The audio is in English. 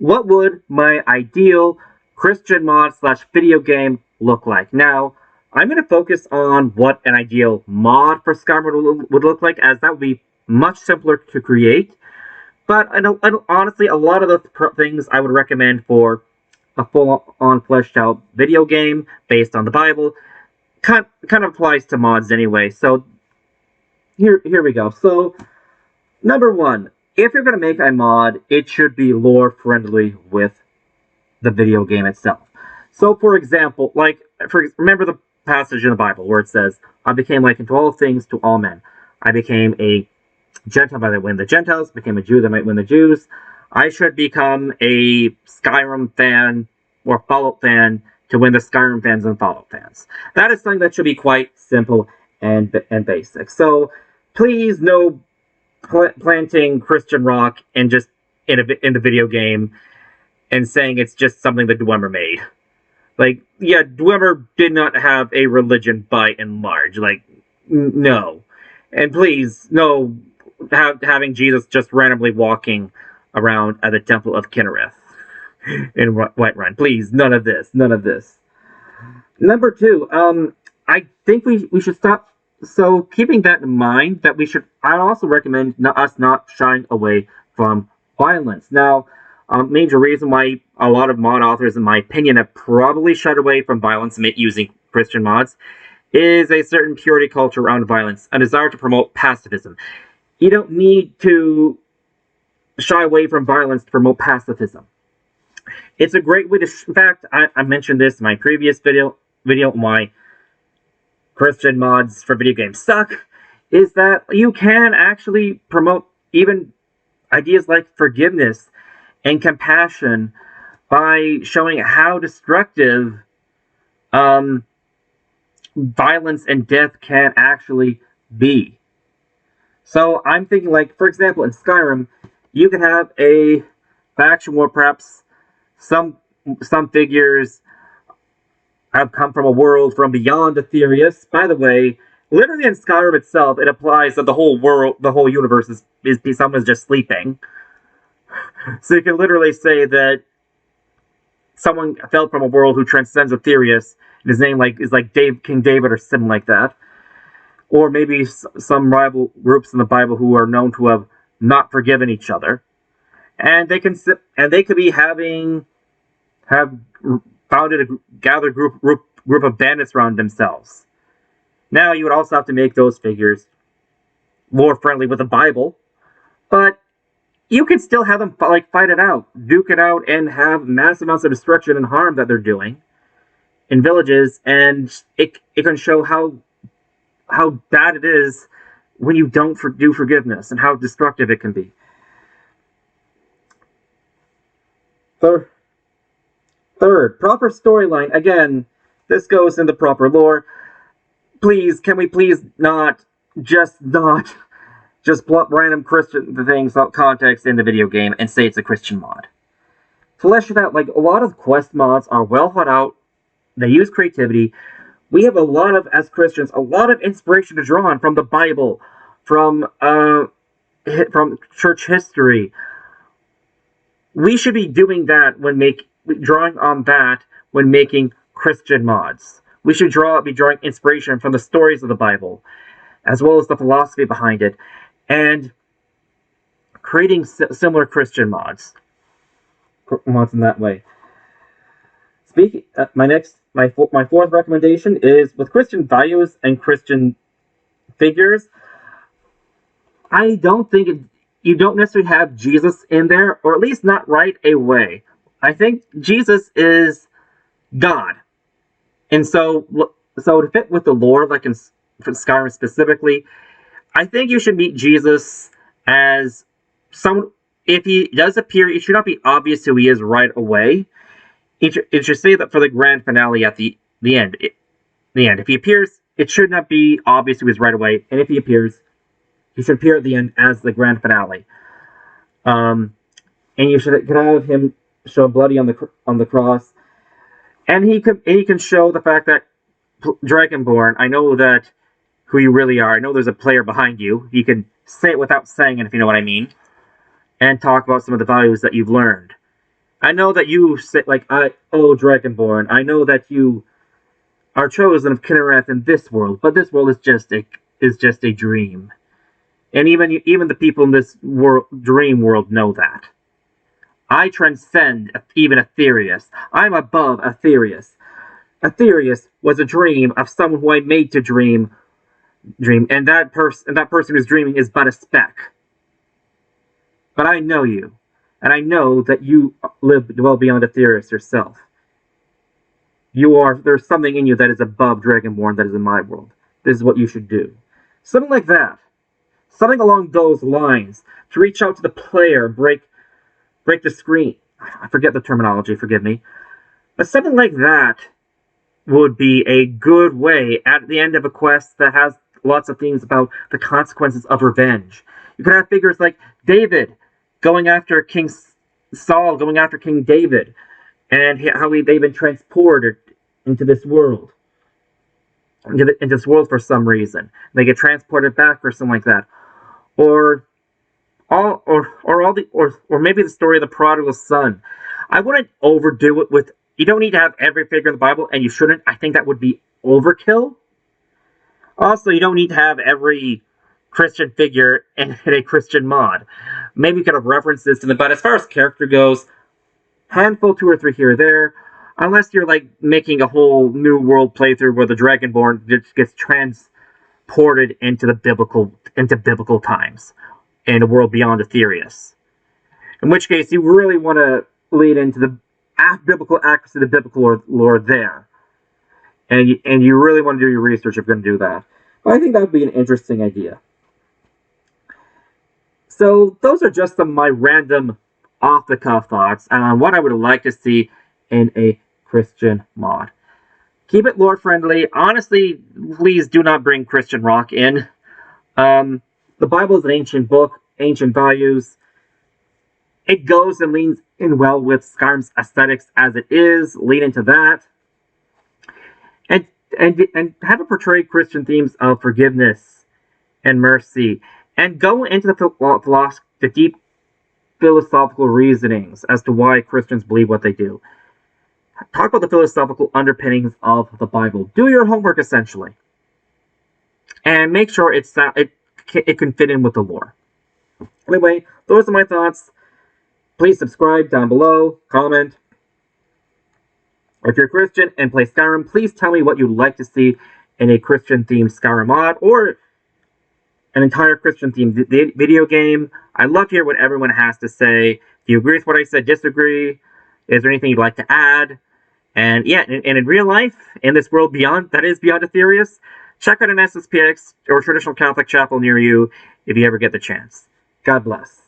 what would my ideal Christian mod slash video game look like? Now, I'm going to focus on what an ideal mod for Skyrim would look like, as that would be much simpler to create. But honestly, a lot of the things I would recommend for a full-on fleshed-out video game based on the Bible kind of applies to mods anyway. So here we go. So number one, if you're going to make a mod, it should be lore friendly with the video game itself. So for example, remember the passage in the Bible where it says, "I became like unto all things to all men. I became a Gentile by the win the Gentiles, became a Jew that might win the Jews. I should become a Skyrim fan or Fallout fan to win the Skyrim fans and Fallout fans." That is something that should be quite simple and basic. So please, no planting Christian rock and just in the video game and saying it's just something that Dwemer made. Like, yeah, Dwemer did not have a religion by and large. Like, no. And please, no having Jesus just randomly walking around at the Temple of Kinnereth in Whiterun. Please, none of this. None of this. Number two, I think we should stop. So, keeping that in mind, I'd also recommend us not shying away from violence. Now, major reason why a lot of mod authors, in my opinion, have probably shied away from violence using Christian mods is a certain purity culture around violence, a desire to promote pacifism. You don't need to shy away from violence to promote pacifism. It's a great way to... In fact, I mentioned this in my previous video why Christian mods for video games suck, is that you can actually promote even ideas like forgiveness and compassion by showing how destructive violence and death can actually be. So I'm thinking, like, for example, in Skyrim, you could have a faction where perhaps some figures have come from a world from beyond Aetherius. By the way, literally in Skyrim itself, it applies that the whole world, the whole universe is someone's just sleeping. So you can literally say that someone fell from a world who transcends Aetherius, and his name is like King David or something like that. Or maybe some rival groups in the Bible who are known to have not forgiven each other, and they could have founded a gathered group of bandits around themselves. Now you would also have to make those figures more friendly with the Bible, but you can still have them fight it out, duke it out, and have massive amounts of destruction and harm that they're doing in villages, and it can show how bad it is when you don't do forgiveness and how destructive it can be. Third, proper storyline. Again, this goes into proper lore. Please, can we please not just plop random Christian things out context in the video game and say it's a Christian mod? Flesh it out. Like, a lot of quest mods are well thought out. They use creativity. We have as Christians, a lot of inspiration to draw on from the Bible, from church history. We should be doing that drawing on that when making Christian mods. We should be drawing inspiration from the stories of the Bible, as well as the philosophy behind it, and creating similar Christian mods in that way. My fourth recommendation is with Christian values and Christian figures. I don't think you don't necessarily have Jesus in there, or at least not right away. I think Jesus is God, and so to fit with the lore, like in Skyrim specifically, I think you should meet Jesus as someone. If he does appear, it should not be obvious who he is right away. It should say that for the grand finale at the end. If he appears, it should not be obvious who he is right away. And if he appears, he should appear at the end as the grand finale. And you could have him show bloody on the cross, and he can show the fact that Dragonborn, I know that who you really are. I know there's a player behind you. You can say it without saying it, if you know what I mean, and talk about some of the values that you've learned I know that you say, like, oh, Dragonborn, I know that you are chosen of Kinnereth in this world, but this world is just a dream. And even the people in this dream world know that. I transcend even Aetherius. I'm above Aetherius. Aetherius was a dream of someone who I made to dream, and that person who's dreaming is but a speck. But I know you, and I know that you live well beyond Aetherius yourself. There's something in you that is above Dragonborn that is in my world. This is what you should do. Something like that. Something along those lines. To reach out to the player, break the screen. I forget the terminology, forgive me. But something like that would be a good way at the end of a quest that has lots of themes about the consequences of revenge. You could have figures like David going after King Saul, going after King David, and how they've been transported into this world. Into this world for some reason. They get transported back or something like that. Or maybe the story of the prodigal son. I wouldn't overdo it with. You don't need to have every figure in the Bible, and you shouldn't. I think that would be overkill. Also, you don't need to have every Christian figure in a Christian mod. Maybe you could have references to them, but as far as character goes, handful, 2 or 3 here or there. Unless you're like making a whole new world playthrough where the Dragonborn just gets transported into biblical times in a world beyond Aetherius. In which case, you really want to lead into the biblical accuracy of the biblical lore there. And you really want to do your research if you're going to do that. But I think that would be an interesting idea. So those are just some of my random off-the-cuff thoughts on what I would like to see in a Christian mod. Keep it lore-friendly. Honestly, please do not bring Christian rock in. The Bible is an ancient book, ancient values. It goes and leans in well with Skyrim's aesthetics as it is. Lean into that. And have it portray Christian themes of forgiveness and mercy. And go into the deep philosophical reasonings as to why Christians believe what they do. Talk about the philosophical underpinnings of the Bible. Do your homework, essentially. And make sure it can fit in with the lore. Anyway, those are my thoughts. Please subscribe down below, comment. If you're a Christian and play Skyrim, please tell me what you'd like to see in a Christian-themed Skyrim mod, or an entire Christian-themed video game. I'd love to hear what everyone has to say. Do you agree with what I said? Disagree? Is there anything you'd like to add? And yeah, and in real life, in this world beyond Aetherius, check out an SSPX or traditional Catholic chapel near you if you ever get the chance. God bless.